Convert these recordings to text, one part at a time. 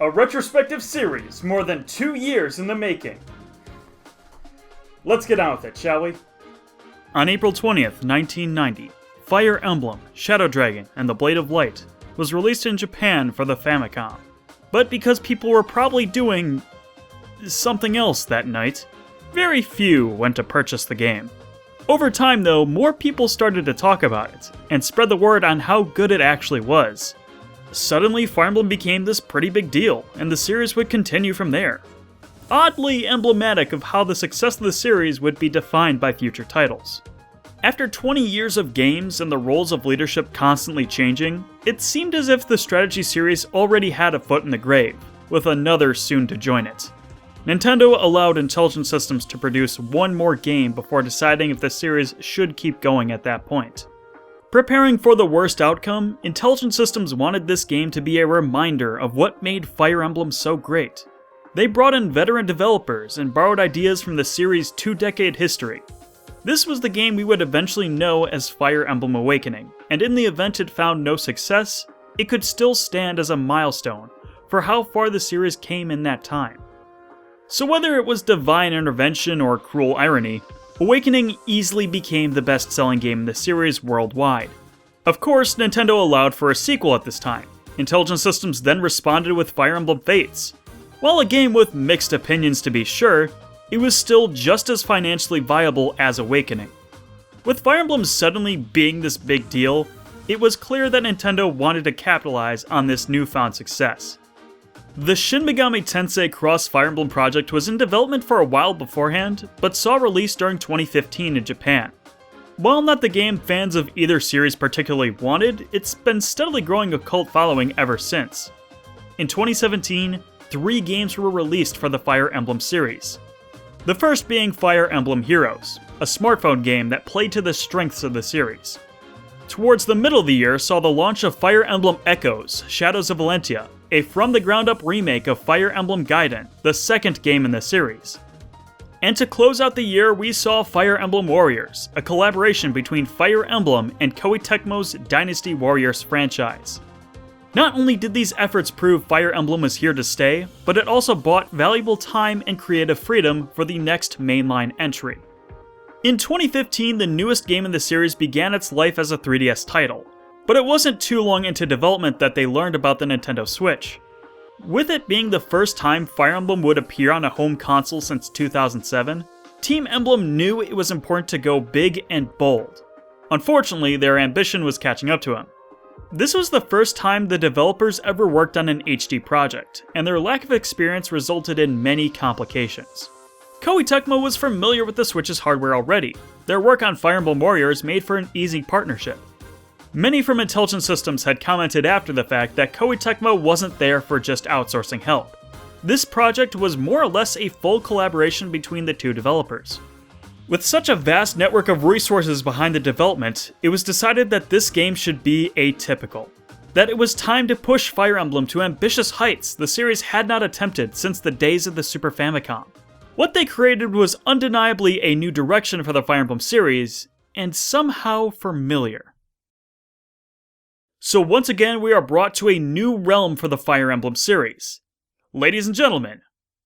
A retrospective series more than 2 years in the making. Let's get on with it, shall we? On April 20th, 1990, Fire Emblem, Shadow Dragon, and the Blade of Light was released in Japan for the Famicom. But because people were probably doing something else that night, very few went to purchase the game. Over time though, more people started to talk about it, and spread the word on how good it actually was. Suddenly, Fire Emblem became this pretty big deal, and the series would continue from there. Oddly emblematic of how the success of the series would be defined by future titles. After 20 years of games and the roles of leadership constantly changing, it seemed as if the strategy series already had a foot in the grave, with another soon to join it. Nintendo allowed Intelligent Systems to produce one more game before deciding if the series should keep going at that point. Preparing for the worst outcome, Intelligent Systems wanted this game to be a reminder of what made Fire Emblem so great. They brought in veteran developers and borrowed ideas from the series' 2-decade history. This was the game we would eventually know as Fire Emblem Awakening, and in the event it found no success, it could still stand as a milestone for how far the series came in that time. So whether it was divine intervention or cruel irony, Awakening easily became the best-selling game in the series worldwide. Of course, Nintendo allowed for a sequel at this time. Intelligent Systems then responded with Fire Emblem Fates. While a game with mixed opinions to be sure, it was still just as financially viable as Awakening. With Fire Emblem suddenly being this big deal, it was clear that Nintendo wanted to capitalize on this newfound success. The Shin Megami Tensei Cross Fire Emblem project was in development for a while beforehand, but saw release during 2015 in Japan. While not the game fans of either series particularly wanted, it's been steadily growing a cult following ever since. In 2017, 3 games were released for the Fire Emblem series. The first being Fire Emblem Heroes, a smartphone game that played to the strengths of the series. Towards the middle of the year saw the launch of Fire Emblem Echoes: Shadows of Valentia, a from-the-ground-up remake of Fire Emblem Gaiden, the second game in the series. And to close out the year, we saw Fire Emblem Warriors, a collaboration between Fire Emblem and Koei Tecmo's Dynasty Warriors franchise. Not only did these efforts prove Fire Emblem was here to stay, but it also bought valuable time and creative freedom for the next mainline entry. In 2015, the newest game in the series began its life as a 3DS title, but it wasn't too long into development that they learned about the Nintendo Switch. With it being the first time Fire Emblem would appear on a home console since 2007, Team Emblem knew it was important to go big and bold. Unfortunately, their ambition was catching up to them. This was the first time the developers ever worked on an HD project, and their lack of experience resulted in many complications. Koei Tecmo was familiar with the Switch's hardware already. Their work on Fire Emblem Warriors made for an easy partnership. Many from Intelligent Systems had commented after the fact that Koei Tecmo wasn't there for just outsourcing help. This project was more or less a full collaboration between the two developers. With such a vast network of resources behind the development, it was decided that this game should be atypical. That it was time to push Fire Emblem to ambitious heights the series had not attempted since the days of the Super Famicom. What they created was undeniably a new direction for the Fire Emblem series, and somehow familiar. So once again, we are brought to a new realm for the Fire Emblem series. Ladies and gentlemen,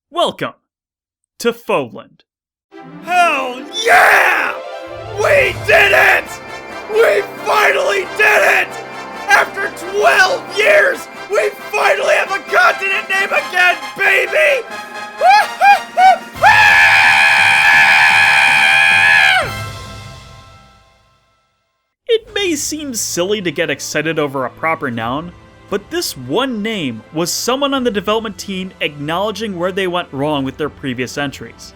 welcome to Fodlan. Hell yeah! We did it! We finally did it! After 12 years, we finally have a continent name again, baby! It may seem silly to get excited over a proper noun, but this one name was someone on the development team acknowledging where they went wrong with their previous entries.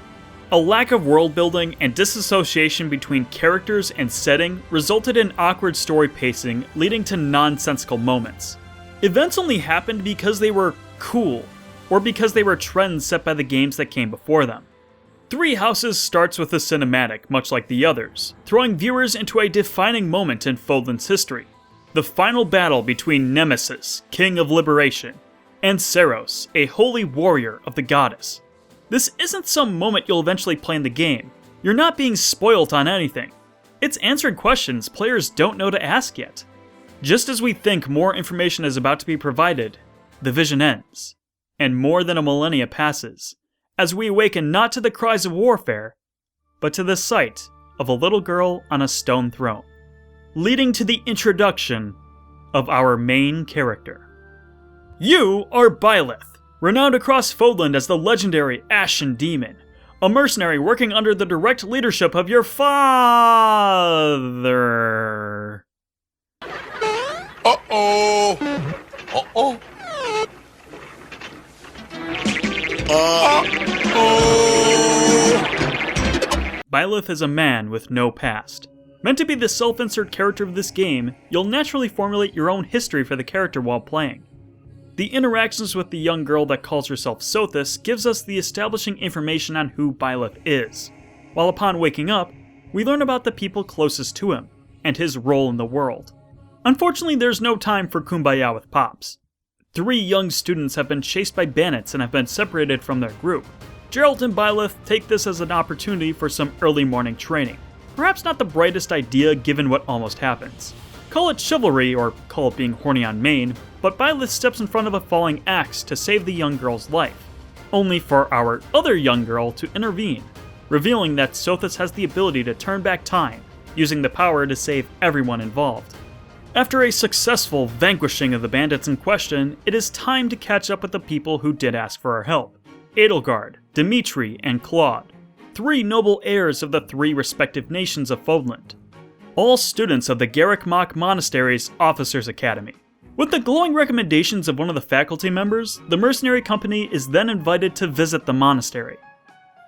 A lack of world building and disassociation between characters and setting resulted in awkward story pacing, leading to nonsensical moments. Events only happened because they were cool, or because they were trends set by the games that came before them. Three Houses starts with a cinematic, much like the others, throwing viewers into a defining moment in Fodlan's history. The final battle between Nemesis, King of Liberation, and Seros, a holy warrior of the goddess. This isn't some moment you'll eventually play in the game. You're not being spoilt on anything. It's answering questions players don't know to ask yet. Just as we think more information is about to be provided, the vision ends, and more than a millennia passes, as we awaken not to the cries of warfare, but to the sight of a little girl on a stone throne, leading to the introduction of our main character. You are Byleth, renowned across Fodlan as the legendary Ashen Demon, a mercenary working under the direct leadership of your father. Uh-oh! Uh-oh! Byleth is a man with no past. Meant to be the self-insert character of this game, you'll naturally formulate your own history for the character while playing. The interactions with the young girl that calls herself Sothis gives us the establishing information on who Byleth is, while upon waking up, we learn about the people closest to him, and his role in the world. Unfortunately, there's no time for kumbaya with Pops. 3 young students have been chased by bandits and have been separated from their group. Geralt and Byleth take this as an opportunity for some early morning training. Perhaps not the brightest idea given what almost happens. Call it chivalry, or call it being horny on main, but Byleth steps in front of a falling axe to save the young girl's life, only for our other young girl to intervene, revealing that Sothis has the ability to turn back time, using the power to save everyone involved. After a successful vanquishing of the bandits in question, it is time to catch up with the people who did ask for our help. Edelgard, Dimitri, and Claude, 3 noble heirs of the 3 respective nations of Fodlan, all students of the Garrag Mach Monastery's Officers' Academy. With the glowing recommendations of one of the faculty members, the mercenary company is then invited to visit the monastery.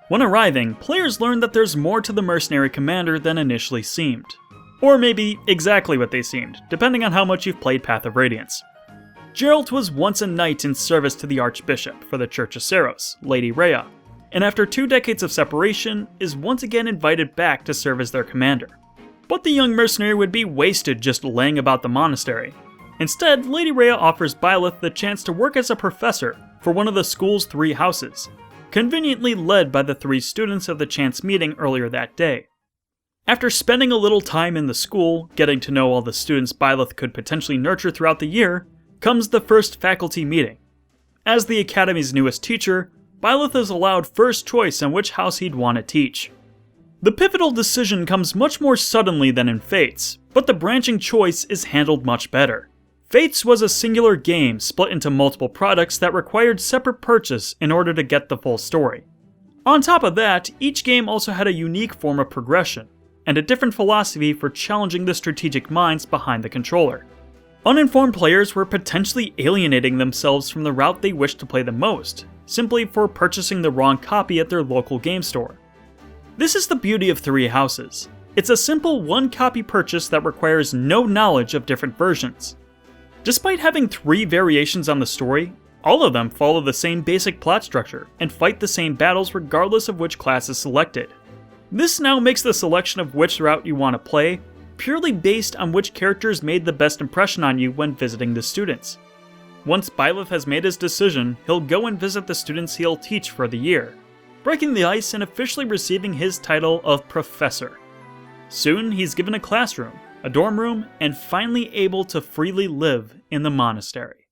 When arriving, players learn that there's more to the mercenary commander than initially seemed. Or maybe exactly what they seemed, depending on how much you've played Path of Radiance. Geralt was once a knight in service to the Archbishop for the Church of Seros, Lady Rhea, and after 2 decades of separation, is once again invited back to serve as their commander. But the young mercenary would be wasted just laying about the monastery. Instead, Lady Rhea offers Byleth the chance to work as a professor for one of the school's 3 houses, conveniently led by the 3 students of the chance meeting earlier that day. After spending a little time in the school, getting to know all the students Byleth could potentially nurture throughout the year, comes the first faculty meeting. As the Academy's newest teacher, Byleth is allowed first choice on which house he'd want to teach. The pivotal decision comes much more suddenly than in Fates, but the branching choice is handled much better. Fates was a singular game split into multiple products that required separate purchase in order to get the full story. On top of that, each game also had a unique form of progression, and a different philosophy for challenging the strategic minds behind the controller. Uninformed players were potentially alienating themselves from the route they wished to play the most, simply for purchasing the wrong copy at their local game store. This is the beauty of 3 houses. It's a simple 1-copy purchase that requires no knowledge of different versions. Despite having 3 variations on the story, all of them follow the same basic plot structure and fight the same battles regardless of which class is selected. This now makes the selection of which route you want to play purely based on which characters made the best impression on you when visiting the students. Once Byleth has made his decision, he'll go and visit the students he'll teach for the year, breaking the ice and officially receiving his title of Professor. Soon he's given a classroom, a dorm room, and finally able to freely live in the monastery.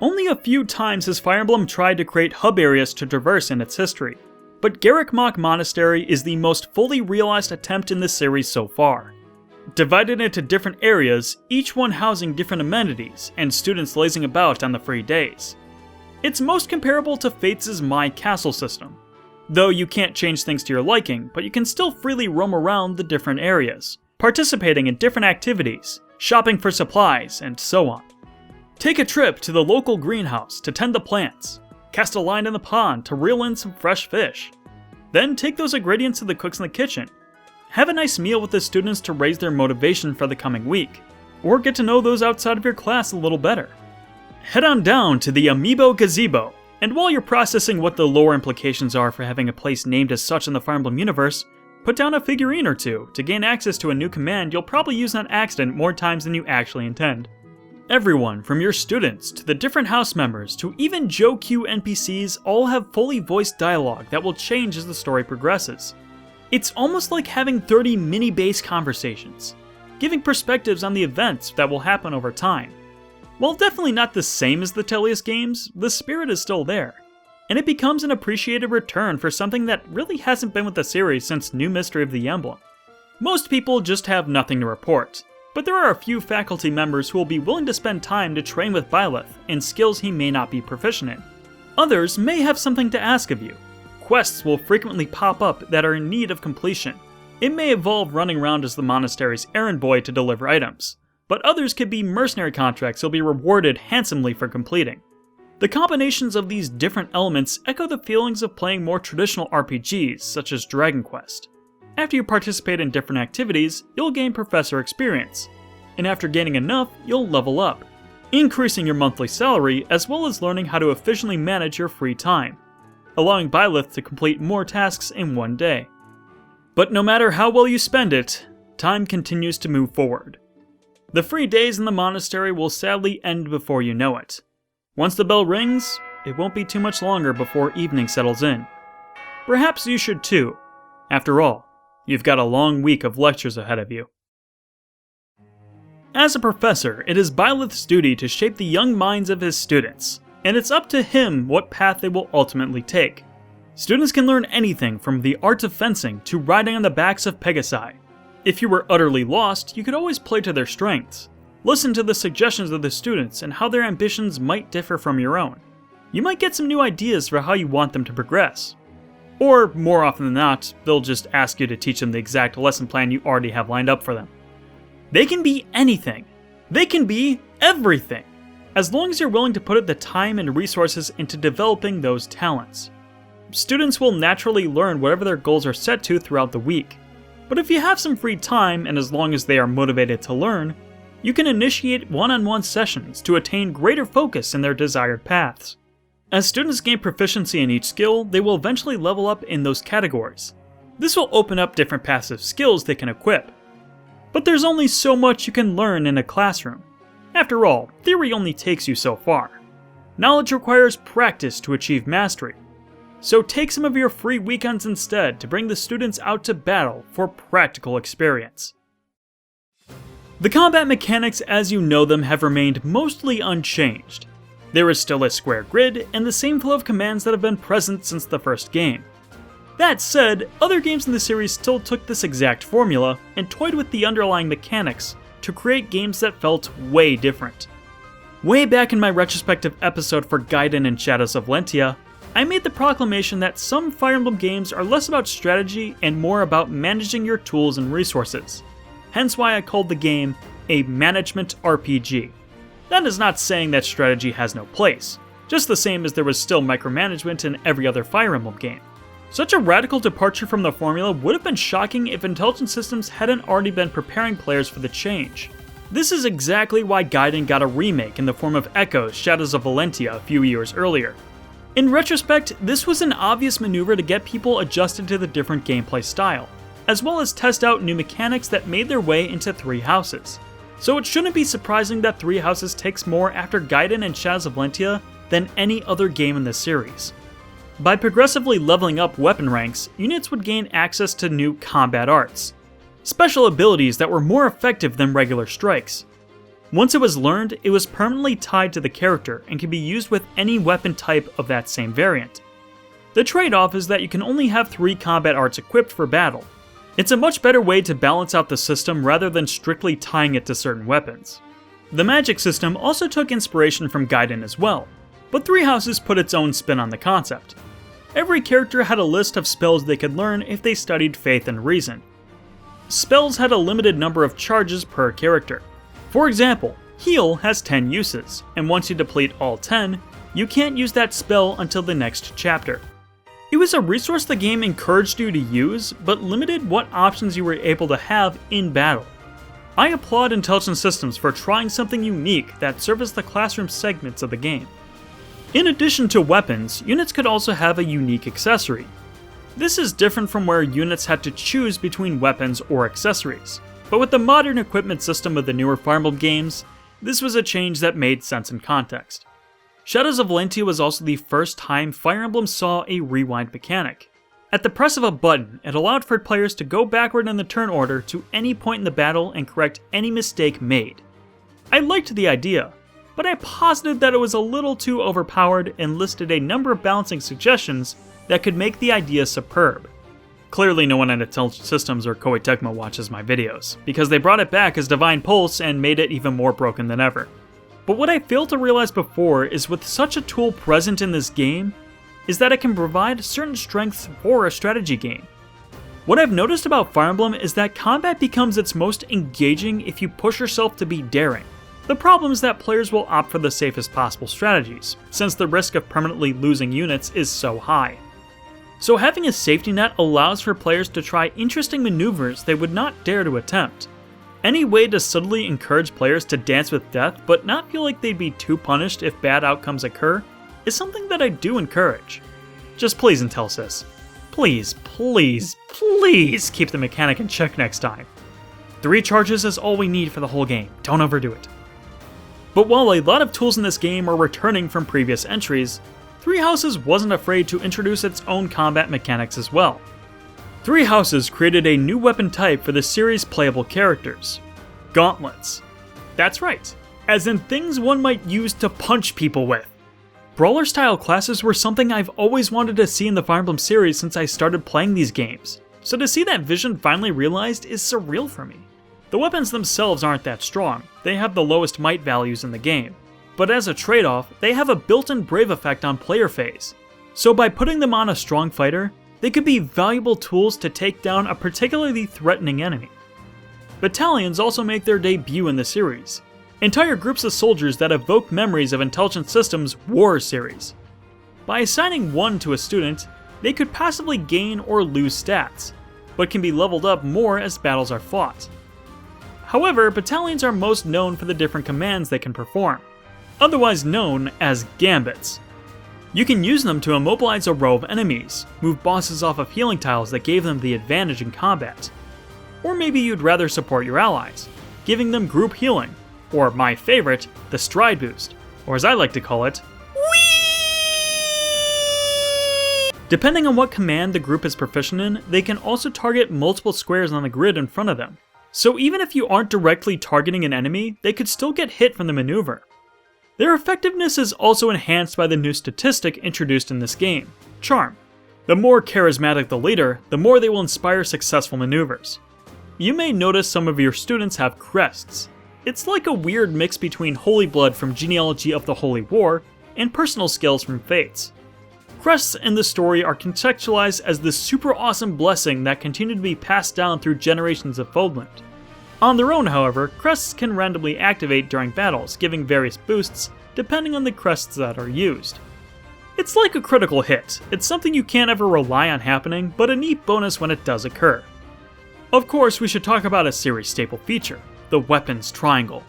Only a few times has Fire Emblem tried to create hub areas to traverse in its history, but Garrag Mach Monastery is the most fully realized attempt in the series so far. Divided into different areas, each one housing different amenities and students lazing about on the free days. It's most comparable to Fates' My Castle system, though you can't change things to your liking, but you can still freely roam around the different areas, participating in different activities, shopping for supplies, and so on. Take a trip to the local greenhouse to tend the plants, cast a line in the pond to reel in some fresh fish. Then take those ingredients to the cooks in the kitchen. Have a nice meal with the students to raise their motivation for the coming week, or get to know those outside of your class a little better. Head on down to the Amiibo Gazebo, and while you're processing what the lore implications are for having a place named as such in the Fire Emblem universe, put down a figurine or 2 to gain access to a new command you'll probably use on accident more times than you actually intend. Everyone, from your students to the different house members to even Joe Q NPCs, all have fully voiced dialogue that will change as the story progresses. It's almost like having 30 mini-base conversations, giving perspectives on the events that will happen over time. While definitely not the same as the Tellius games, the spirit is still there, and it becomes an appreciated return for something that really hasn't been with the series since New Mystery of the Emblem. Most people just have nothing to report, but there are a few faculty members who will be willing to spend time to train with Byleth in skills he may not be proficient in. Others may have something to ask of you. Quests will frequently pop up that are in need of completion. It may involve running around as the monastery's errand boy to deliver items, but others could be mercenary contracts you'll be rewarded handsomely for completing. The combinations of these different elements echo the feelings of playing more traditional RPGs, such as Dragon Quest. After you participate in different activities, you'll gain professor experience, and after gaining enough, you'll level up, increasing your monthly salary as well as learning how to efficiently manage your free time, allowing Byleth to complete more tasks in one day. But no matter how well you spend it, time continues to move forward. The free days in the monastery will sadly end before you know it. Once the bell rings, it won't be too much longer before evening settles in. Perhaps you should too. After all, you've got a long week of lectures ahead of you. As a professor, it is Byleth's duty to shape the young minds of his students, and it's up to him what path they will ultimately take. Students can learn anything from the art of fencing to riding on the backs of Pegasi. If you were utterly lost, you could always play to their strengths. Listen to the suggestions of the students and how their ambitions might differ from your own. You might get some new ideas for how you want them to progress. Or, more often than not, they'll just ask you to teach them the exact lesson plan you already have lined up for them. They can be anything. They can be everything, as long as you're willing to put the time and resources into developing those talents. Students will naturally learn whatever their goals are set to throughout the week. But if you have some free time, and as long as they are motivated to learn, you can initiate one-on-one sessions to attain greater focus in their desired paths. As students gain proficiency in each skill, they will eventually level up in those categories. This will open up different passive skills they can equip. But there's only so much you can learn in a classroom. After all, theory only takes you so far. Knowledge requires practice to achieve mastery. So take some of your free weekends instead to bring the students out to battle for practical experience. The combat mechanics as you know them have remained mostly unchanged. There is still a square grid and the same flow of commands that have been present since the first game. That said, other games in the series still took this exact formula and toyed with the underlying mechanics to create games that felt way different. Way back in my retrospective episode for Gaiden and Shadows of Valentia, I made the proclamation that some Fire Emblem games are less about strategy and more about managing your tools and resources. Hence why I called the game a management RPG. That is not saying that strategy has no place, just the same as there was still micromanagement in every other Fire Emblem game. Such a radical departure from the formula would have been shocking if Intelligent Systems hadn't already been preparing players for the change. This is exactly why Gaiden got a remake in the form of Echo's Shadows of Valentia a few years earlier. In retrospect, this was an obvious maneuver to get people adjusted to the different gameplay style, as well as test out new mechanics that made their way into Three Houses. So it shouldn't be surprising that Three Houses takes more after Gaiden and Shadows of Valentia than any other game in the series. By progressively leveling up weapon ranks, units would gain access to new combat arts, special abilities that were more effective than regular strikes. Once it was learned, it was permanently tied to the character and can be used with any weapon type of that same variant. The trade-off is that you can only have 3 combat arts equipped for battle. It's a much better way to balance out the system rather than strictly tying it to certain weapons. The magic system also took inspiration from Gaiden as well, but Three Houses put its own spin on the concept. Every character had a list of spells they could learn if they studied Faith and Reason. Spells had a limited number of charges per character. For example, Heal has 10 uses, and once you deplete all 10, you can't use that spell until the next chapter. It was a resource the game encouraged you to use, but limited what options you were able to have in battle. I applaud Intelligent Systems for trying something unique that serviced the classroom segments of the game. In addition to weapons, units could also have a unique accessory. This is different from where units had to choose between weapons or accessories, but with the modern equipment system of the newer Fire Emblem games, this was a change that made sense in context. Shadows of Valentia was also the first time Fire Emblem saw a rewind mechanic. At the press of a button, it allowed for players to go backward in the turn order to any point in the battle and correct any mistake made. I liked the idea, but I posited that it was a little too overpowered and listed a number of balancing suggestions that could make the idea superb. Clearly no one at Intelligent Systems or Koei Tecmo watches my videos, because they brought it back as Divine Pulse and made it even more broken than ever. But what I failed to realize before is with such a tool present in this game, is that it can provide certain strengths for a strategy game. What I've noticed about Fire Emblem is that combat becomes its most engaging if you push yourself to be daring. The problem is that players will opt for the safest possible strategies, since the risk of permanently losing units is so high. So having a safety net allows for players to try interesting maneuvers they would not dare to attempt. Any way to subtly encourage players to dance with death but not feel like they'd be too punished if bad outcomes occur is something that I do encourage. Just please, Intelsys. Please, please, please keep the mechanic in check next time. 3 charges is all we need for the whole game, don't overdo it. But while a lot of tools in this game are returning from previous entries, Three Houses wasn't afraid to introduce its own combat mechanics as well. Three Houses created a new weapon type for the series' playable characters: gauntlets. That's right, as in things one might use to punch people with. Brawler-style classes were something I've always wanted to see in the Fire Emblem series since I started playing these games, so to see that vision finally realized is surreal for me. The weapons themselves aren't that strong, they have the lowest might values in the game, but as a trade-off, they have a built-in brave effect on player phase. So by putting them on a strong fighter, they could be valuable tools to take down a particularly threatening enemy. Battalions also make their debut in the series. Entire groups of soldiers that evoke memories of Intelligent Systems' War series. By assigning one to a student, they could passively gain or lose stats, but can be leveled up more as battles are fought. However, battalions are most known for the different commands they can perform, otherwise known as gambits. You can use them to immobilize a row of enemies, move bosses off of healing tiles that gave them the advantage in combat. Or maybe you'd rather support your allies, giving them group healing, or my favorite, the stride boost, or as I like to call it, Whee! Depending on what command the group is proficient in, they can also target multiple squares on the grid in front of them. So even if you aren't directly targeting an enemy, they could still get hit from the maneuver. Their effectiveness is also enhanced by the new statistic introduced in this game, Charm. The more charismatic the leader, the more they will inspire successful maneuvers. You may notice some of your students have crests. It's like a weird mix between Holy Blood from Genealogy of the Holy War and personal skills from Fates. Crests in the story are contextualized as the super awesome blessing that continue to be passed down through generations of Fodlan. On their own, however, crests can randomly activate during battles, giving various boosts depending on the crests that are used. It's like a critical hit. It's something you can't ever rely on happening, but a neat bonus when it does occur. Of course, we should talk about a series staple feature, the weapons triangle.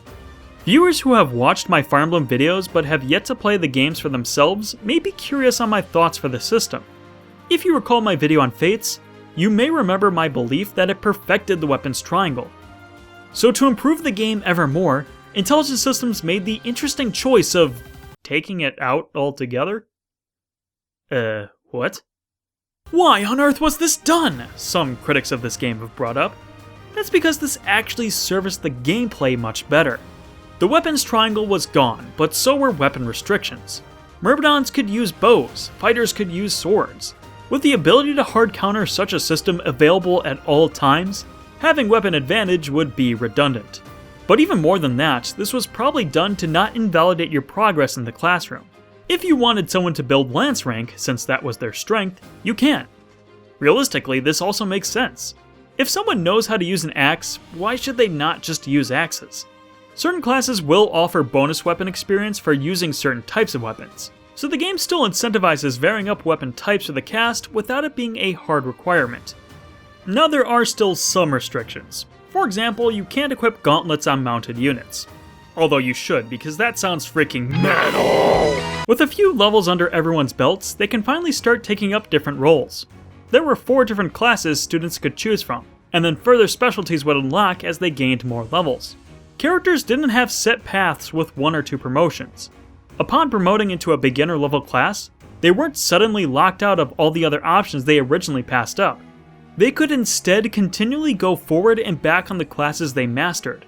Viewers who have watched my Fire Emblem videos but have yet to play the games for themselves may be curious on my thoughts for the system. If you recall my video on Fates, you may remember my belief that it perfected the weapons triangle. So to improve the game ever more, Intelligent Systems made the interesting choice of taking it out altogether? What? Why on earth was this done? Some critics of this game have brought up. That's because this actually serviced the gameplay much better. The weapons triangle was gone, but so were weapon restrictions. Myrmidons could use bows, fighters could use swords. With the ability to hard counter such a system available at all times, having weapon advantage would be redundant. But even more than that, this was probably done to not invalidate your progress in the classroom. If you wanted someone to build lance rank, since that was their strength, you can. Realistically, this also makes sense. If someone knows how to use an axe, why should they not just use axes? Certain classes will offer bonus weapon experience for using certain types of weapons, so the game still incentivizes varying up weapon types for the cast without it being a hard requirement. Now there are still some restrictions. For example, you can't equip gauntlets on mounted units. Although you should, because that sounds freaking metal! With a few levels under everyone's belts, they can finally start taking up different roles. There were 4 different classes students could choose from, and then further specialties would unlock as they gained more levels. Characters didn't have set paths with 1 or 2 promotions. Upon promoting into a beginner level class, they weren't suddenly locked out of all the other options they originally passed up. They could instead continually go forward and back on the classes they mastered.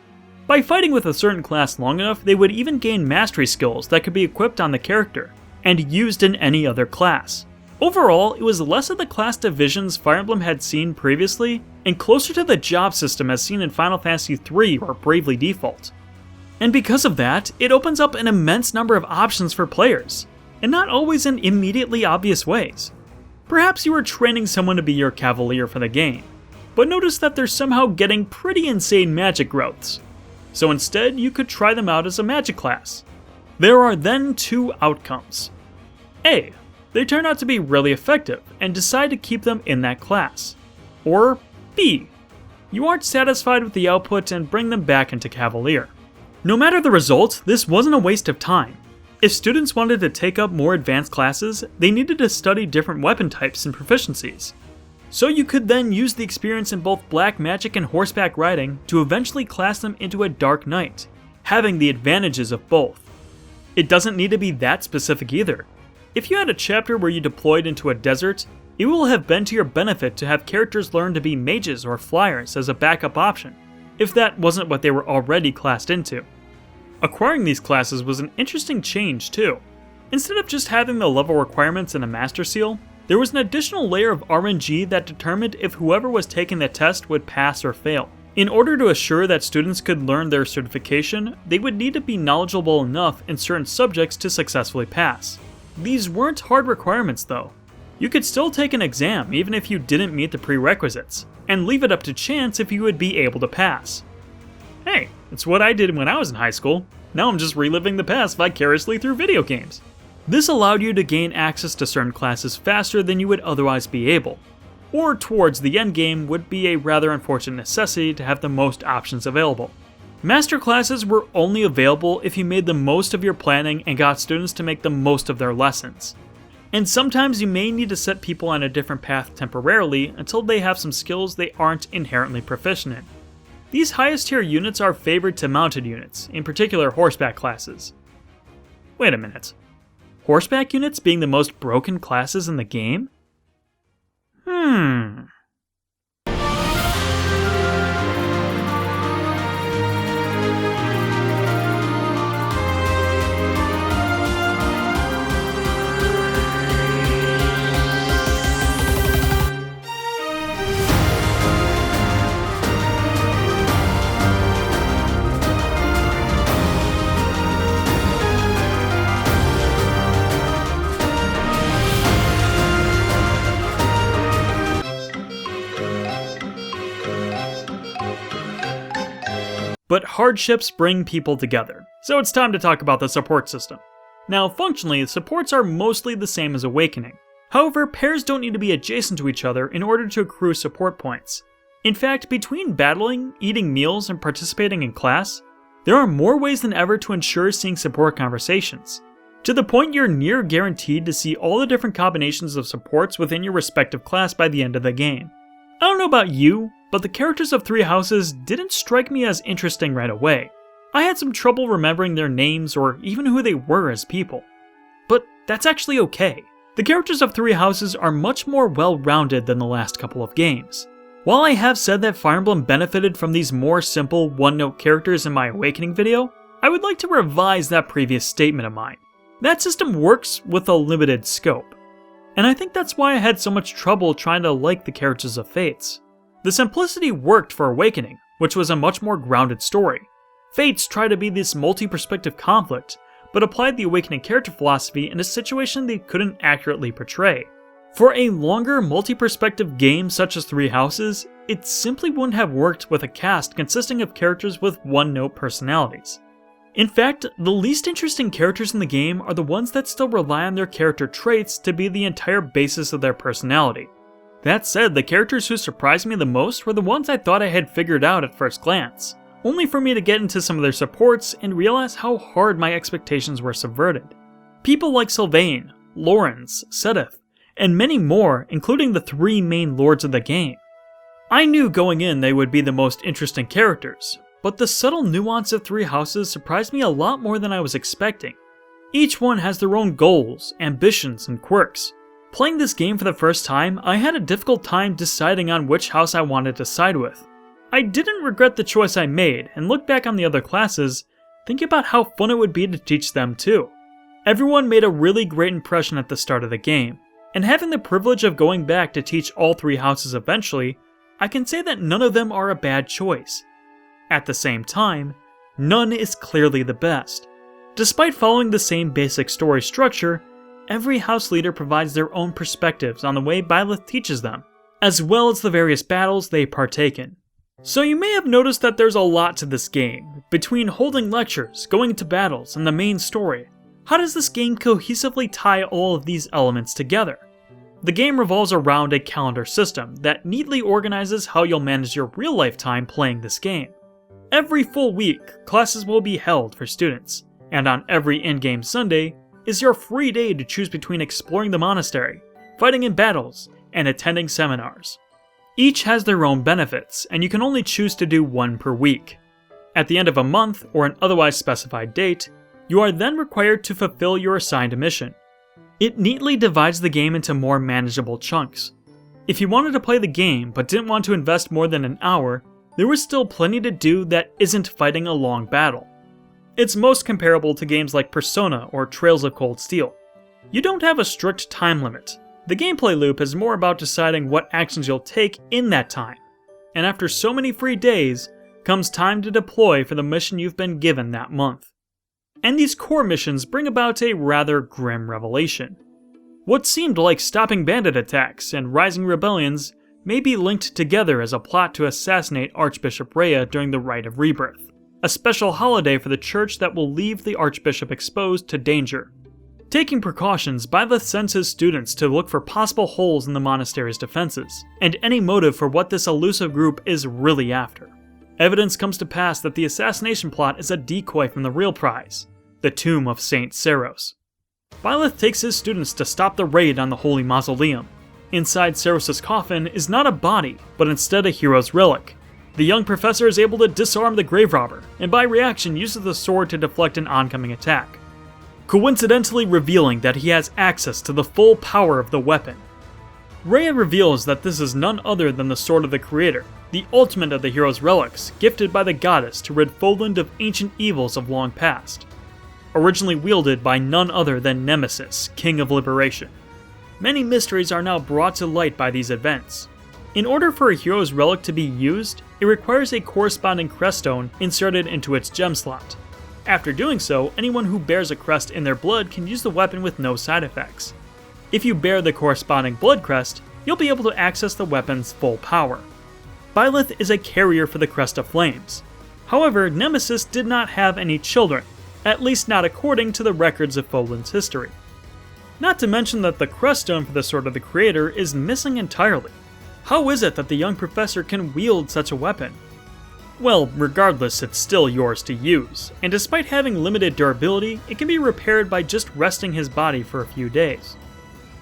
By fighting with a certain class long enough, they would even gain mastery skills that could be equipped on the character, and used in any other class. Overall, it was less of the class divisions Fire Emblem had seen previously, and closer to the job system as seen in Final Fantasy III or Bravely Default. And because of that, it opens up an immense number of options for players, and not always in immediately obvious ways. Perhaps you are training someone to be your cavalier for the game, but notice that they're somehow getting pretty insane magic growths. So instead, you could try them out as a magic class. There are then two outcomes. A, they turn out to be really effective and decide to keep them in that class. Or B, you aren't satisfied with the output and bring them back into Cavalier. No matter the result, this wasn't a waste of time. If students wanted to take up more advanced classes, they needed to study different weapon types and proficiencies. So you could then use the experience in both black magic and horseback riding to eventually class them into a dark knight, having the advantages of both. It doesn't need to be that specific either. If you had a chapter where you deployed into a desert, it will have been to your benefit to have characters learn to be mages or flyers as a backup option, if that wasn't what they were already classed into. Acquiring these classes was an interesting change too. Instead of just having the level requirements in a master seal, there was an additional layer of RNG that determined if whoever was taking the test would pass or fail. In order to assure that students could learn their certification, they would need to be knowledgeable enough in certain subjects to successfully pass. These weren't hard requirements though. You could still take an exam even if you didn't meet the prerequisites, and leave it up to chance if you would be able to pass. Hey, it's what I did when I was in high school. Now I'm just reliving the past vicariously through video games. This allowed you to gain access to certain classes faster than you would otherwise be able, or towards the endgame would be a rather unfortunate necessity to have the most options available. Master classes were only available if you made the most of your planning and got students to make the most of their lessons. And sometimes you may need to set people on a different path temporarily until they have some skills they aren't inherently proficient in. These highest tier units are favored to mounted units, in particular horseback classes. Wait a minute. Horseback units being the most broken classes in the game? But hardships bring people together, so it's time to talk about the support system. Now, functionally, supports are mostly the same as Awakening. However, pairs don't need to be adjacent to each other in order to accrue support points. In fact, between battling, eating meals, and participating in class, there are more ways than ever to ensure seeing support conversations, to the point you're near guaranteed to see all the different combinations of supports within your respective class by the end of the game. I don't know about you, but the characters of Three Houses didn't strike me as interesting right away. I had some trouble remembering their names or even who they were as people. But that's actually okay. The characters of Three Houses are much more well-rounded than the last couple of games. While I have said that Fire Emblem benefited from these more simple one-note characters in my Awakening video, I would like to revise that previous statement of mine. That system works with a limited scope. And I think that's why I had so much trouble trying to like the characters of Fates. The simplicity worked for Awakening, which was a much more grounded story. Fates tried to be this multi-perspective conflict, but applied the Awakening character philosophy in a situation they couldn't accurately portray. For a longer multi-perspective game such as Three Houses, it simply wouldn't have worked with a cast consisting of characters with one-note personalities. In fact, the least interesting characters in the game are the ones that still rely on their character traits to be the entire basis of their personality. That said, the characters who surprised me the most were the ones I thought I had figured out at first glance, only for me to get into some of their supports and realize how hard my expectations were subverted. People like Sylvain, Lawrence, Sedith, and many more, including the three main lords of the game. I knew going in they would be the most interesting characters, but the subtle nuance of Three Houses surprised me a lot more than I was expecting. Each one has their own goals, ambitions, and quirks. Playing this game for the first time, I had a difficult time deciding on which house I wanted to side with. I didn't regret the choice I made, and look back on the other classes, thinking about how fun it would be to teach them too. Everyone made a really great impression at the start of the game, and having the privilege of going back to teach all 3 houses eventually, I can say that none of them are a bad choice. At the same time, none is clearly the best. Despite following the same basic story structure, every house leader provides their own perspectives on the way Byleth teaches them, as well as the various battles they partake in. So you may have noticed that there's a lot to this game, between holding lectures, going to battles, and the main story. How does this game cohesively tie all of these elements together? The game revolves around a calendar system that neatly organizes how you'll manage your real-life time playing this game. Every full week, classes will be held for students, and on every in-game Sunday is your free day to choose between exploring the monastery, fighting in battles, and attending seminars. Each has their own benefits, and you can only choose to do one per week. At the end of a month or an otherwise specified date, you are then required to fulfill your assigned mission. It neatly divides the game into more manageable chunks. If you wanted to play the game but didn't want to invest more than an hour, there was still plenty to do that isn't fighting a long battle. It's most comparable to games like Persona or Trails of Cold Steel. You don't have a strict time limit. The gameplay loop is more about deciding what actions you'll take in that time, and after so many free days, comes time to deploy for the mission you've been given that month. And these core missions bring about a rather grim revelation. What seemed like stopping bandit attacks and rising rebellions may be linked together as a plot to assassinate Archbishop Rhea during the Rite of Rebirth, a special holiday for the church that will leave the Archbishop exposed to danger. Taking precautions, Byleth sends his students to look for possible holes in the monastery's defenses, and any motive for what this elusive group is really after. Evidence comes to pass that the assassination plot is a decoy from the real prize, the tomb of Saint Saros. Byleth takes his students to stop the raid on the Holy Mausoleum. Inside Saros' coffin is not a body, but instead a hero's relic. The young professor is able to disarm the grave robber, and by reaction uses the sword to deflect an oncoming attack, coincidentally revealing that he has access to the full power of the weapon. Rhea reveals that this is none other than the Sword of the Creator, the ultimate of the hero's relics, gifted by the goddess to rid Fodlan of ancient evils of long past. Originally wielded by none other than Nemesis, King of Liberation. Many mysteries are now brought to light by these events. In order for a hero's relic to be used, it requires a corresponding crest stone inserted into its gem slot. After doing so, anyone who bears a crest in their blood can use the weapon with no side effects. If you bear the corresponding blood crest, you'll be able to access the weapon's full power. Byleth is a carrier for the Crest of Flames. However, Nemesis did not have any children, at least not according to the records of Fodlan's history. Not to mention that the crest stone for the Sword of the Creator is missing entirely. How is it that the young professor can wield such a weapon? Well, regardless, it's still yours to use, and despite having limited durability, it can be repaired by just resting his body for a few days.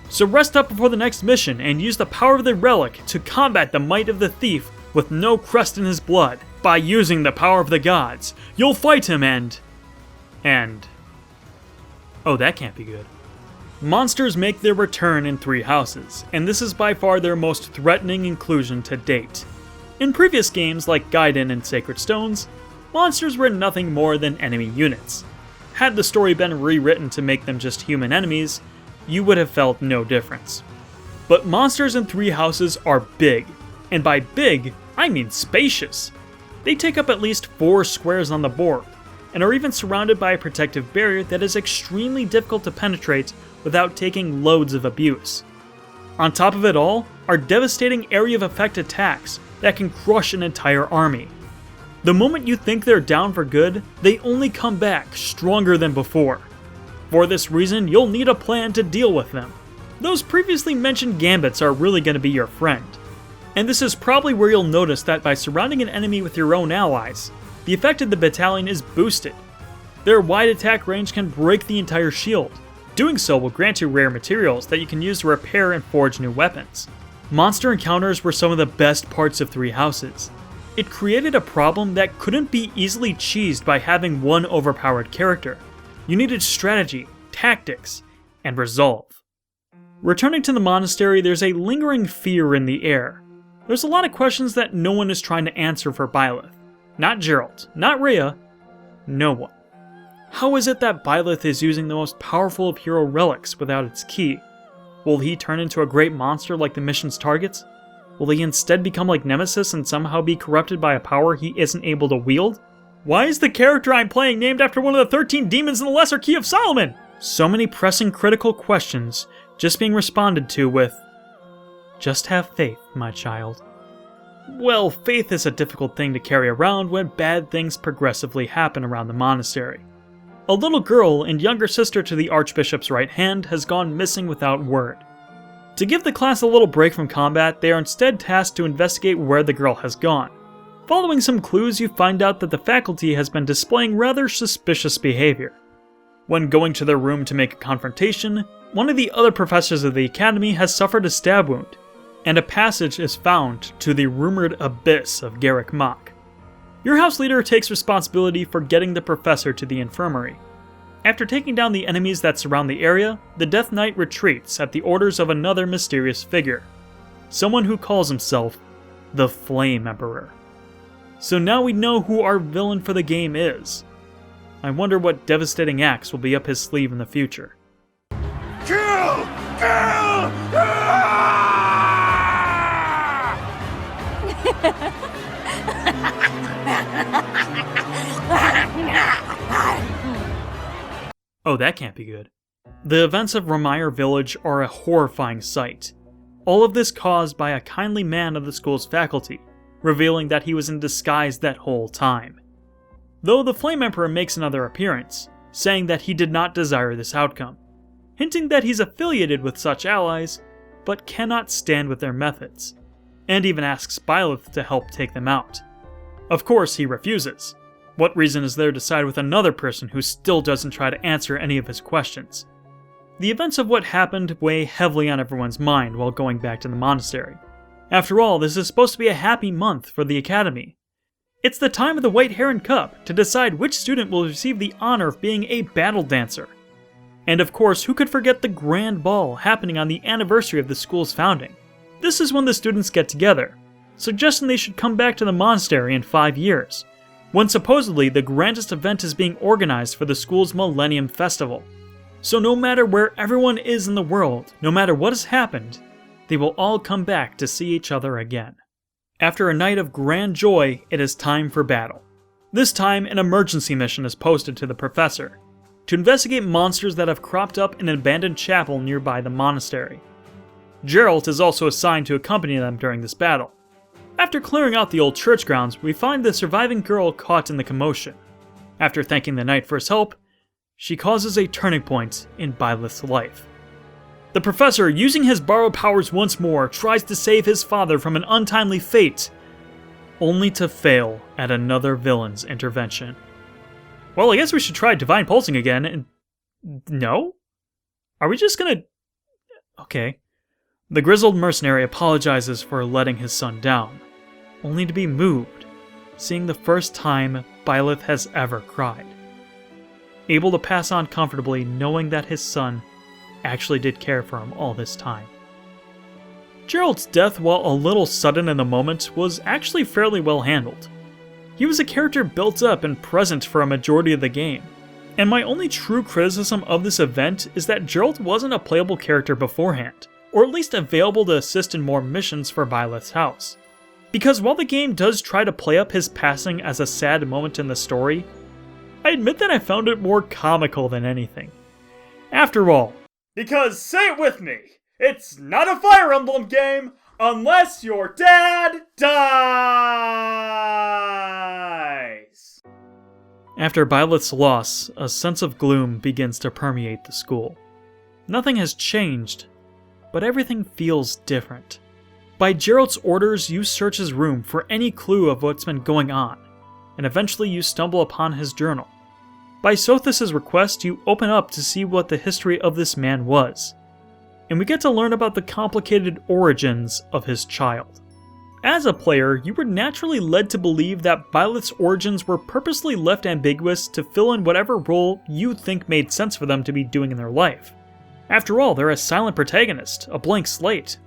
So rest up before the next mission and use the power of the relic to combat the might of the thief with no crest in his blood. By using the power of the gods, you'll fight him and... Oh, that can't be good. Monsters make their return in 3 houses, and this is by far their most threatening inclusion to date. In previous games like Gaiden and Sacred Stones, monsters were nothing more than enemy units. Had the story been rewritten to make them just human enemies, you would have felt no difference. But monsters in 3 houses are big, and by big, I mean spacious. They take up at least 4 squares on the board, and are even surrounded by a protective barrier that is extremely difficult to penetrate without taking loads of abuse. On top of it all are devastating area of effect attacks that can crush an entire army. The moment you think they're down for good, they only come back stronger than before. For this reason, you'll need a plan to deal with them. Those previously mentioned gambits are really going to be your friend. And this is probably where you'll notice that by surrounding an enemy with your own allies, the effect of the battalion is boosted. Their wide attack range can break the entire shield. Doing so will grant you rare materials that you can use to repair and forge new weapons. Monster encounters were some of the best parts of 3 houses. It created a problem that couldn't be easily cheesed by having one overpowered character. You needed strategy, tactics, and resolve. Returning to the monastery, there's a lingering fear in the air. There's a lot of questions that no one is trying to answer for Byleth. Not Geralt, not Rhea, no one. How is it that Byleth is using the most powerful of hero relics without its key? Will he turn into a great monster like the mission's targets? Will he instead become like Nemesis and somehow be corrupted by a power he isn't able to wield? Why is the character I'm playing named after one of the 13 demons in the Lesser Key of Solomon? So many pressing critical questions just being responded to with, "Just have faith, my child." Well, faith is a difficult thing to carry around when bad things progressively happen around the monastery. A little girl and younger sister to the Archbishop's right hand has gone missing without word. To give the class a little break from combat, they are instead tasked to investigate where the girl has gone. Following some clues, you find out that the faculty has been displaying rather suspicious behavior. When going to their room to make a confrontation, one of the other professors of the academy has suffered a stab wound, and a passage is found to the rumored abyss of Garrag Mach. Your house leader takes responsibility for getting the professor to the infirmary. After taking down the enemies that surround the area, the Death Knight retreats at the orders of another mysterious figure, someone who calls himself the Flame Emperor. So now we know who our villain for the game is. I wonder what devastating acts will be up his sleeve in the future. Kill! Kill! Oh, that can't be good. The events of Ramire Village are a horrifying sight. All of this caused by a kindly man of the school's faculty, revealing that he was in disguise that whole time. Though the Flame Emperor makes another appearance, saying that he did not desire this outcome, hinting that he's affiliated with such allies, but cannot stand with their methods, and even asks Byleth to help take them out. Of course, he refuses. What reason is there to side with another person who still doesn't try to answer any of his questions? The events of what happened weigh heavily on everyone's mind while going back to the monastery. After all, this is supposed to be a happy month for the academy. It's the time of the White Heron Cup to decide which student will receive the honor of being a battle dancer. And of course, who could forget the grand ball happening on the anniversary of the school's founding? This is when the students get together, suggesting they should come back to the monastery in 5 years, when supposedly the grandest event is being organized for the school's Millennium Festival. So no matter where everyone is in the world, no matter what has happened, they will all come back to see each other again. After a night of grand joy, it is time for battle. This time, an emergency mission is posted to the professor, to investigate monsters that have cropped up in an abandoned chapel nearby the monastery. Geralt is also assigned to accompany them during this battle. After clearing out the old church grounds, we find the surviving girl caught in the commotion. After thanking the knight for his help, she causes a turning point in Byleth's life. The professor, using his borrowed powers once more, tries to save his father from an untimely fate, only to fail at another villain's intervention. Well, I guess we should try Divine Pulsing again, and... No? Are we just gonna... Okay. The grizzled mercenary apologizes for letting his son down, only to be moved, seeing the first time Byleth has ever cried. Able to pass on comfortably, knowing that his son actually did care for him all this time. Geralt's death, while a little sudden in the moment, was actually fairly well handled. He was a character built up and present for a majority of the game, and my only true criticism of this event is that Geralt wasn't a playable character beforehand, or at least available to assist in more missions for Byleth's house. Because while the game does try to play up his passing as a sad moment in the story, I admit that I found it more comical than anything. After all, Because, say it with me, it's not a Fire Emblem game unless your dad dies! after Byleth's loss, a sense of gloom begins to permeate the school. Nothing has changed, but everything feels different. By Geralt's orders, you search his room for any clue of what's been going on, and eventually you stumble upon his journal. By Sothis' request, you open up to see what the history of this man was, and we get to learn about the complicated origins of his child. As a player, you were naturally led to believe that Byleth's origins were purposely left ambiguous to fill in whatever role you think made sense for them to be doing in their life. After all, they're a silent protagonist, a blank slate.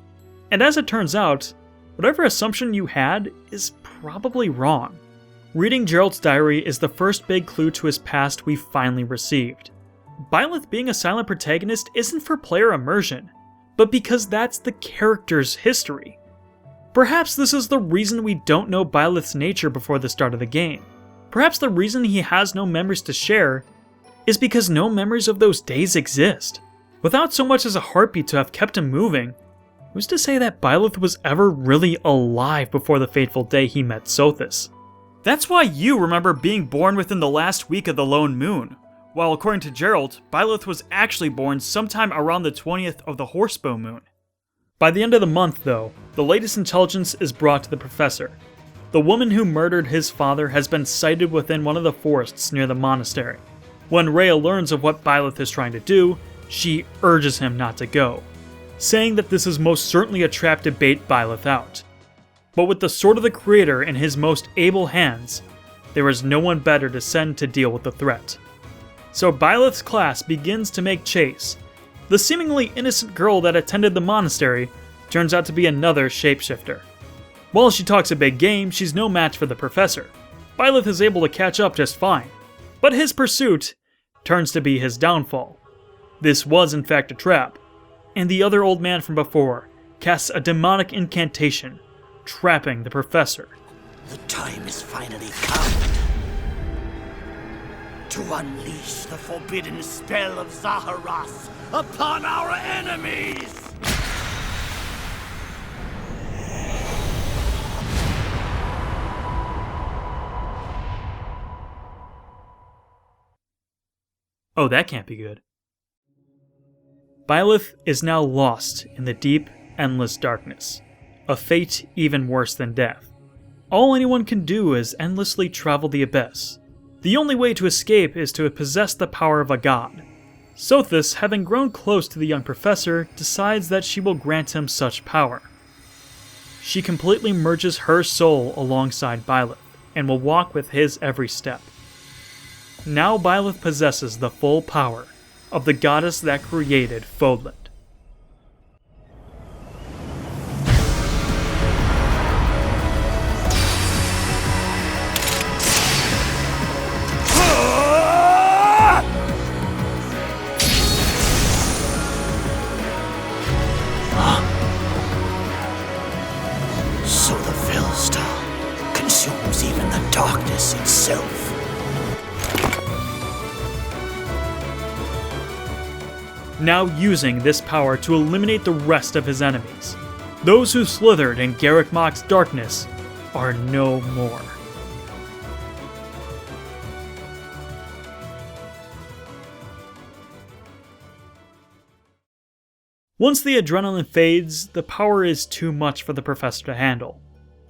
And as it turns out, whatever assumption you had is probably wrong. Reading Geralt's diary is the first big clue to his past we finally received. Byleth being a silent protagonist isn't for player immersion, but because that's the character's history. Perhaps this is the reason we don't know Byleth's nature before the start of the game. Perhaps the reason he has no memories to share is because no memories of those days exist. Without so much as a heartbeat to have kept him moving, who's to say that Byleth was ever really alive before the fateful day he met Sothis? That's why you remember being born within the last week of the Lone Moon, while according to Geralt, Byleth was actually born sometime around the 20th of the Horsebow Moon. By the end of the month, though, the latest intelligence is brought to the Professor. The woman who murdered his father has been sighted within one of the forests near the Monastery. When Rhea learns of what Byleth is trying to do, she urges him not to go, saying that this is most certainly a trap to bait Byleth out. But with the Sword of the Creator in his most able hands, there is no one better to send to deal with the threat. So Byleth's class begins to make chase. The seemingly innocent girl that attended the monastery turns out to be another shapeshifter. While she talks a big game, she's no match for the Professor. Byleth is able to catch up just fine, but his pursuit turns to be his downfall. This was in fact a trap, and the other old man from before casts a demonic incantation, trapping the Professor. The time is finally come to unleash the forbidden spell of Zaharas upon our enemies! Oh, that can't be good. Byleth is now lost in the deep, endless darkness, a fate even worse than death. All anyone can do is endlessly travel the abyss. The only way to escape is to possess the power of a god. Sothis, having grown close to the young professor, decides that she will grant him such power. She completely merges her soul alongside Byleth, and will walk with his every step. Now Byleth possesses the full power of the goddess that created Fodlan. So the Fellstar consumes even the darkness itself. Now using this power to eliminate the rest of his enemies. Those who slithered in Garrag Mach's darkness are no more. Once the adrenaline fades, the power is too much for the Professor to handle.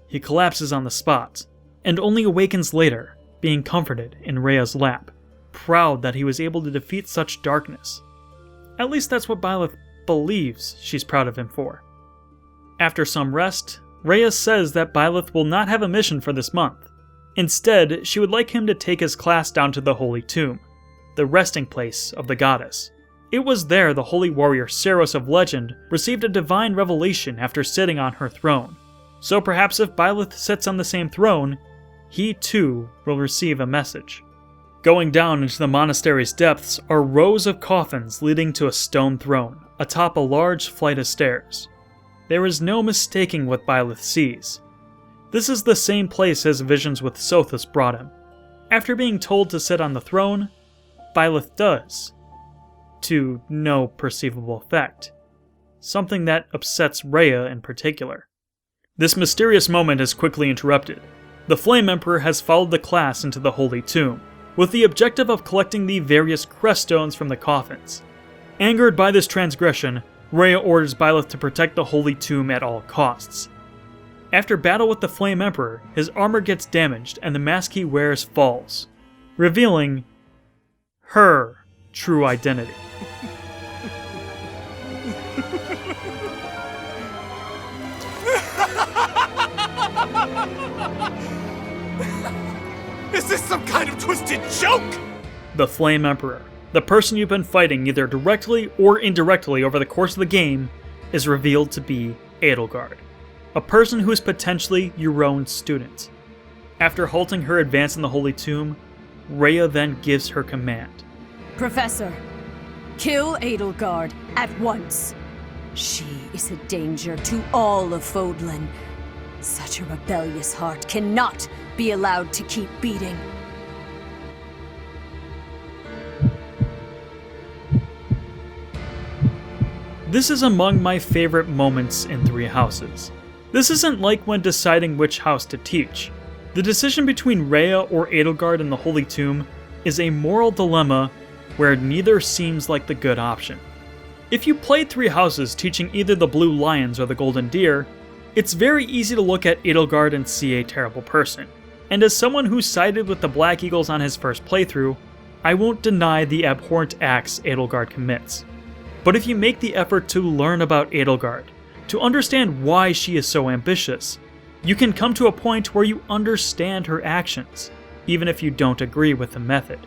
He collapses on the spot, and only awakens later, being comforted in Rhea's lap, proud that he was able to defeat such darkness. At least that's what Byleth believes she's proud of him for. After some rest, Rhea says that Byleth will not have a mission for this month. Instead, she would like him to take his class down to the Holy Tomb, the resting place of the goddess. It was there the holy warrior Saros of legend received a divine revelation after sitting on her throne. So perhaps if Byleth sits on the same throne, he too will receive a message. Going down into the monastery's depths are rows of coffins leading to a stone throne, atop a large flight of stairs. There is no mistaking what Byleth sees. This is the same place his visions with Sothis brought him. After being told to sit on the throne, Byleth does, to no perceivable effect. Something that upsets Rhea in particular. This mysterious moment is quickly interrupted. The Flame Emperor has followed the class into the Holy Tomb, with the objective of collecting the various crest stones from the coffins. Angered by this transgression, Rhea orders Byleth to protect the Holy Tomb at all costs. After battle with the Flame Emperor, his armor gets damaged and the mask he wears falls, revealing her true identity. Is this some kind of twisted joke? The Flame Emperor, the person you've been fighting either directly or indirectly over the course of the game, is revealed to be Edelgard. a person who is potentially your own student. After halting her advance in the Holy Tomb, Rhea then gives her command. Professor, kill Edelgard at once. She is a danger to all of Fodlan. Such a rebellious heart cannot be allowed to keep beating. This is among my favorite moments in Three Houses. This isn't like when deciding which house to teach. The decision between Rhea or Edelgard in the Holy Tomb is a moral dilemma where neither seems like the good option. If you played Three Houses teaching either the Blue Lions or the Golden Deer, it's very easy to look at Edelgard and see a terrible person. And as someone who sided with the Black Eagles on his first playthrough, I won't deny the abhorrent acts Edelgard commits. But if you make the effort to learn about Edelgard, to understand why she is so ambitious, you can come to a point where you understand her actions, even if you don't agree with the method.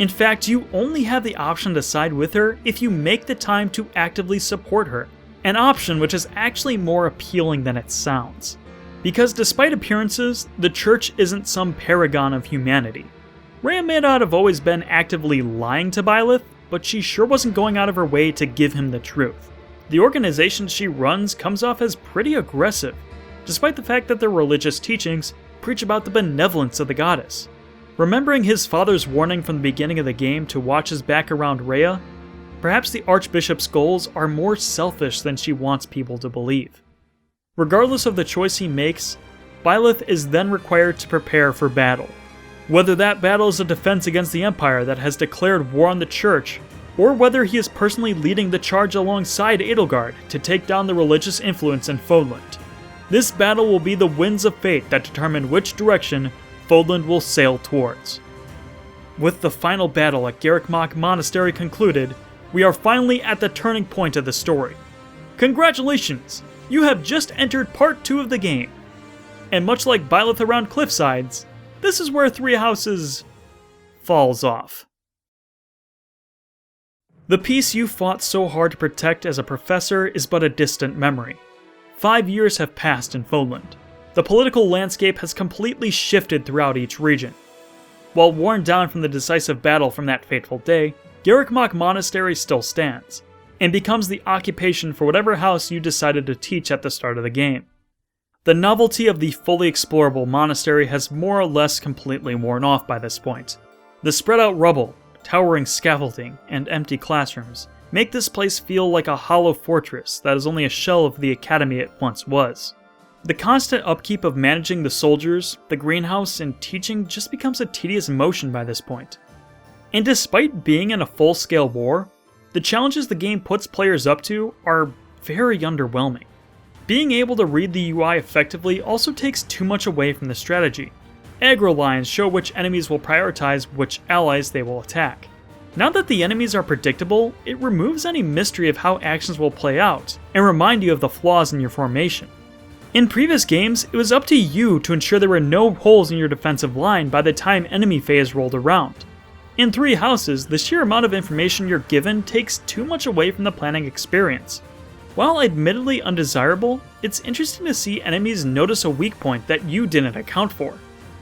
In fact, you only have the option to side with her if you make the time to actively support her, an option which is actually more appealing than it sounds. Because despite appearances, the Church isn't some paragon of humanity. Rhea may not have always been actively lying to Byleth, but she sure wasn't going out of her way to give him the truth. The organization she runs comes off as pretty aggressive, despite the fact that their religious teachings preach about the benevolence of the goddess. Remembering his father's warning from the beginning of the game to watch his back around Rhea, perhaps the Archbishop's goals are more selfish than she wants people to believe. Regardless of the choice he makes, Byleth is then required to prepare for battle. Whether that battle is a defense against the Empire that has declared war on the Church, or whether he is personally leading the charge alongside Edelgard to take down the religious influence in Fodlan. This battle will be the winds of fate that determine which direction Fodlan will sail towards. With the final battle at Garrag Monastery concluded, we are finally at the turning point of the story. Congratulations! You have just entered part 2 of the game. And much like Byleth around cliffsides, this is where Three Houses falls off. The peace you fought so hard to protect as a professor is but a distant memory. 5 years have passed in Fodlan. The political landscape has completely shifted throughout each region. While worn down from the decisive battle from that fateful day, Garrag Monastery still stands, and becomes the occupation for whatever house you decided to teach at the start of the game. The novelty of the fully explorable monastery has more or less completely worn off by this point. The spread out rubble, towering scaffolding, and empty classrooms make this place feel like a hollow fortress that is only a shell of the academy it once was. The constant upkeep of managing the soldiers, the greenhouse, and teaching just becomes a tedious motion by this point. And despite being in a full-scale war, the challenges the game puts players up to are very underwhelming. Being able to read the UI effectively also takes too much away from the strategy. Aggro lines show which enemies will prioritize which allies they will attack. Now that the enemies are predictable, it removes any mystery of how actions will play out, and remind you of the flaws in your formation. In previous games, it was up to you to ensure there were no holes in your defensive line by the time enemy phase rolled around. In Three Houses, the sheer amount of information you're given takes too much away from the planning experience. While admittedly undesirable, it's interesting to see enemies notice a weak point that you didn't account for.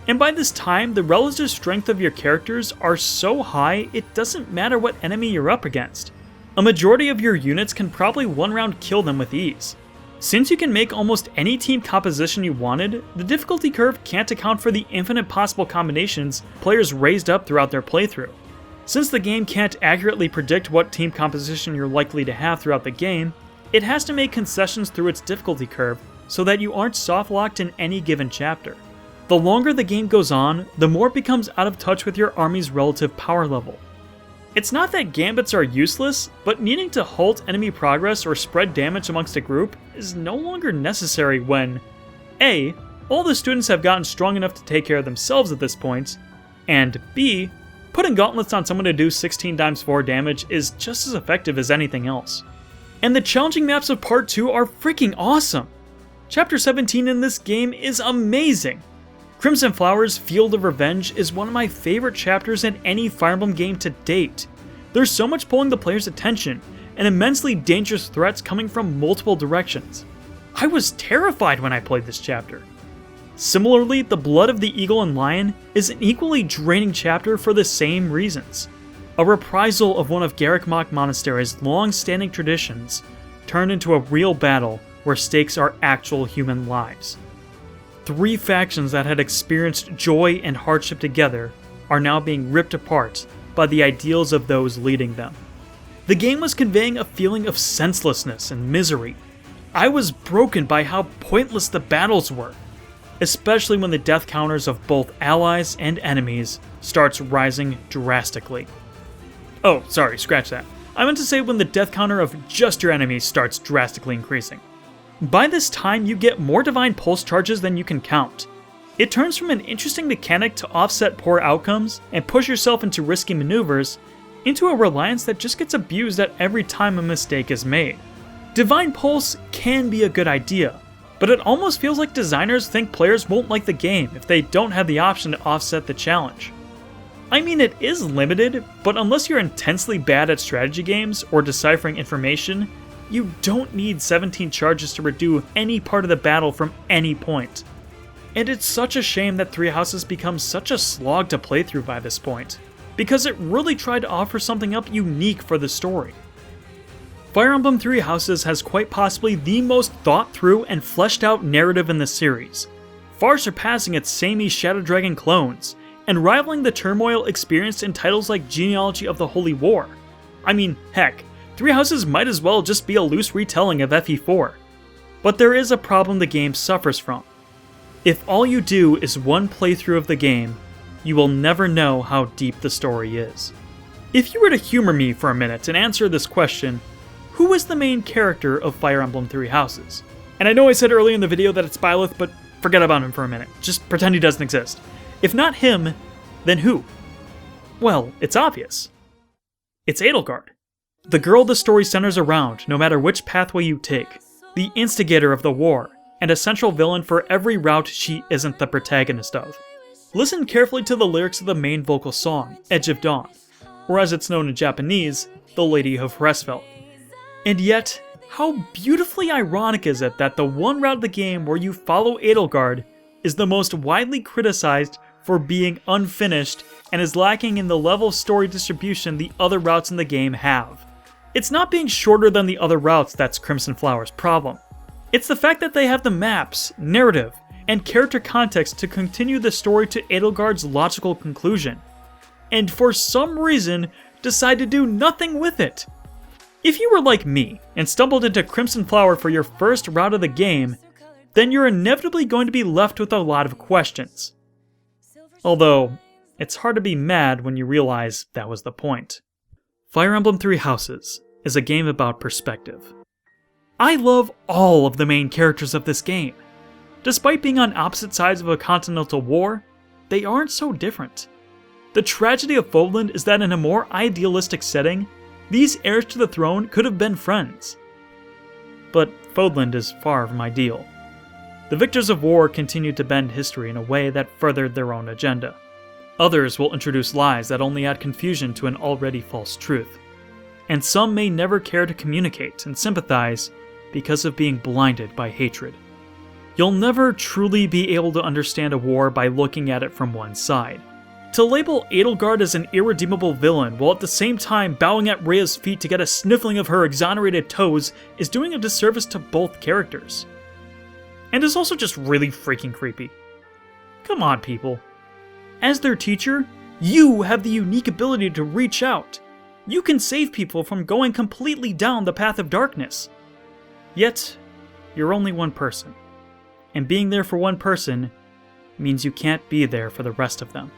And by this time, the relative strength of your characters are so high it doesn't matter what enemy you're up against. A majority of your units can probably one-round kill them with ease. Since you can make almost any team composition you wanted, the difficulty curve can't account for the infinite possible combinations players raised up throughout their playthrough. Since the game can't accurately predict what team composition you're likely to have throughout the game, it has to make concessions through its difficulty curve so that you aren't soft-locked in any given chapter. The longer the game goes on, the more it becomes out of touch with your army's relative power level. It's not that gambits are useless, but needing to halt enemy progress or spread damage amongst a group is no longer necessary when A. all the students have gotten strong enough to take care of themselves at this point, and B. putting gauntlets on someone to do 16 times 4 damage is just as effective as anything else. And the challenging maps of Part 2 are freaking awesome! Chapter 17 in this game is amazing! Crimson Flower's Field of Revenge is one of my favorite chapters in any Fire Emblem game to date. There's so much pulling the player's attention, and immensely dangerous threats coming from multiple directions. I was terrified when I played this chapter. Similarly, the Blood of the Eagle and Lion is an equally draining chapter for the same reasons. A reprisal of one of Garrag Mach Monastery's long-standing traditions turned into a real battle where stakes are actual human lives. 3 factions that had experienced joy and hardship together are now being ripped apart by the ideals of those leading them. The game was conveying a feeling of senselessness and misery. I was broken by how pointless the battles were, especially when the death counters of both allies and enemies starts rising drastically. Oh, sorry, scratch that. I meant to say when the death counter of just your enemies starts drastically increasing. By this time, you get more Divine Pulse charges than you can count. It turns from an interesting mechanic to offset poor outcomes and push yourself into risky maneuvers, into a reliance that just gets abused at every time a mistake is made. Divine Pulse can be a good idea, but it almost feels like designers think players won't like the game if they don't have the option to offset the challenge. I mean, it is limited, but unless you're intensely bad at strategy games or deciphering information, you don't need 17 charges to redo any part of the battle from any point. And it's such a shame that Three Houses becomes such a slog to play through by this point, because it really tried to offer something up unique for the story. Fire Emblem Three Houses has quite possibly the most thought through and fleshed out narrative in the series, far surpassing its samey Shadow Dragon clones, and rivaling the turmoil experienced in titles like Genealogy of the Holy War. I mean, heck, Three Houses might as well just be a loose retelling of FE4. But there is a problem the game suffers from. If all you do is one playthrough of the game, you will never know how deep the story is. If you were to humor me for a minute and answer this question, who is the main character of Fire Emblem Three Houses? And I know I said earlier in the video that it's Byleth, but forget about him for a minute. Just pretend he doesn't exist. If not him, then who? Well, it's obvious. It's Edelgard. The girl the story centers around, no matter which pathway you take. The instigator of the war, and a central villain for every route she isn't the protagonist of. Listen carefully to the lyrics of the main vocal song, Edge of Dawn, or as it's known in Japanese, The Lady of Hresfeld. And yet, how beautifully ironic is it that the one route of the game where you follow Edelgard is the most widely criticized for being unfinished and is lacking in the level of story distribution the other routes in the game have. It's not being shorter than the other routes that's Crimson Flower's problem. It's the fact that they have the maps, narrative, and character context to continue the story to Edelgard's logical conclusion, and for some reason decide to do nothing with it. If you were like me and stumbled into Crimson Flower for your first route of the game, then you're inevitably going to be left with a lot of questions. Although, it's hard to be mad when you realize that was the point. Fire Emblem Three Houses is a game about perspective. I love all of the main characters of this game. Despite being on opposite sides of a continental war, they aren't so different. The tragedy of Fodlan is that in a more idealistic setting, these heirs to the throne could have been friends. But Fodlan is far from ideal. The victors of war continued to bend history in a way that furthered their own agenda. Others will introduce lies that only add confusion to an already false truth. And some may never care to communicate and sympathize because of being blinded by hatred. You'll never truly be able to understand a war by looking at it from one side. To label Edelgard as an irredeemable villain while at the same time bowing at Rhea's feet to get a sniffling of her exonerated toes is doing a disservice to both characters. And is also just really freaking creepy. Come on, people. As their teacher, you have the unique ability to reach out. You can save people from going completely down the path of darkness. Yet, you're only one person. And being there for one person means you can't be there for the rest of them.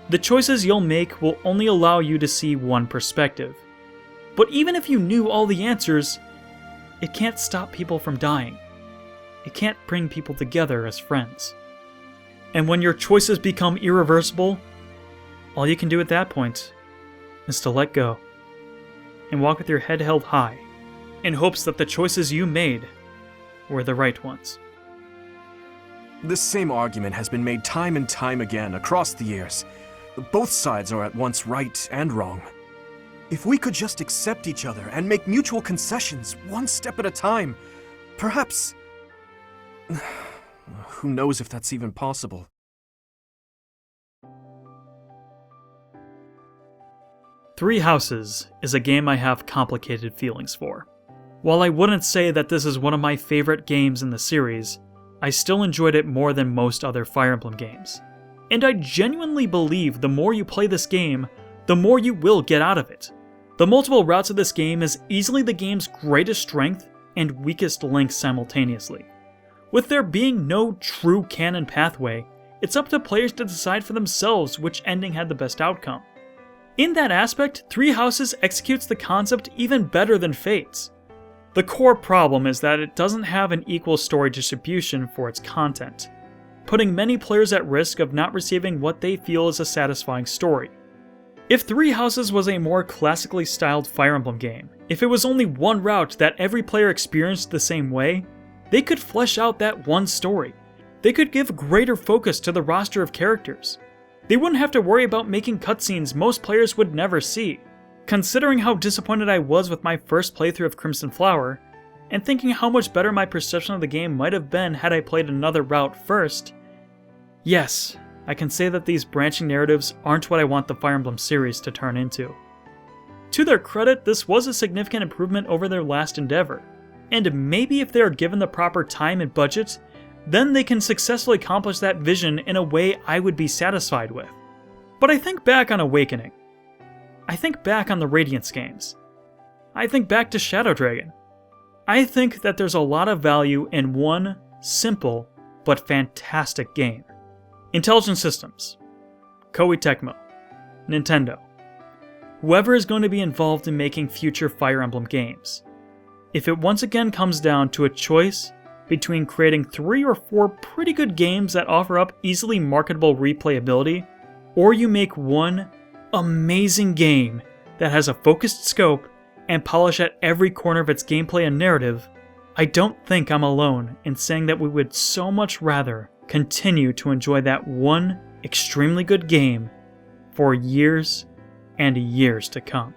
The choices you'll make will only allow you to see one perspective. But even if you knew all the answers, it can't stop people from dying. It can't bring people together as friends. And when your choices become irreversible, all you can do at that point is to let go and walk with your head held high in hopes that the choices you made were the right ones. This same argument has been made time and time again across the years. Both sides are at once right and wrong. If we could just accept each other and make mutual concessions one step at a time, perhaps Who knows if that's even possible? Three Houses is a game I have complicated feelings for. While I wouldn't say that this is one of my favorite games in the series, I still enjoyed it more than most other Fire Emblem games. And I genuinely believe the more you play this game, the more you will get out of it. The multiple routes of this game is easily the game's greatest strength and weakest link simultaneously. With there being no true canon pathway, it's up to players to decide for themselves which ending had the best outcome. In that aspect, Three Houses executes the concept even better than Fates. The core problem is that it doesn't have an equal story distribution for its content, putting many players at risk of not receiving what they feel is a satisfying story. If Three Houses was a more classically styled Fire Emblem game, if it was only one route that every player experienced the same way, they could flesh out that one story. They could give greater focus to the roster of characters. They wouldn't have to worry about making cutscenes most players would never see. Considering how disappointed I was with my first playthrough of Crimson Flower, and thinking how much better my perception of the game might have been had I played another route first, yes, I can say that these branching narratives aren't what I want the Fire Emblem series to turn into. To their credit, this was a significant improvement over their last endeavor, and maybe if they are given the proper time and budget, then they can successfully accomplish that vision in a way I would be satisfied with. But I think back on Awakening. I think back on the Radiance games. I think back to Shadow Dragon. I think that there's a lot of value in one simple but fantastic game. Intelligent Systems, Koei Tecmo, Nintendo, whoever is going to be involved in making future Fire Emblem games. If it once again comes down to a choice between creating 3 or 4 pretty good games that offer up easily marketable replayability, or you make one amazing game that has a focused scope and polish at every corner of its gameplay and narrative, I don't think I'm alone in saying that we would so much rather continue to enjoy that one extremely good game for years and years to come.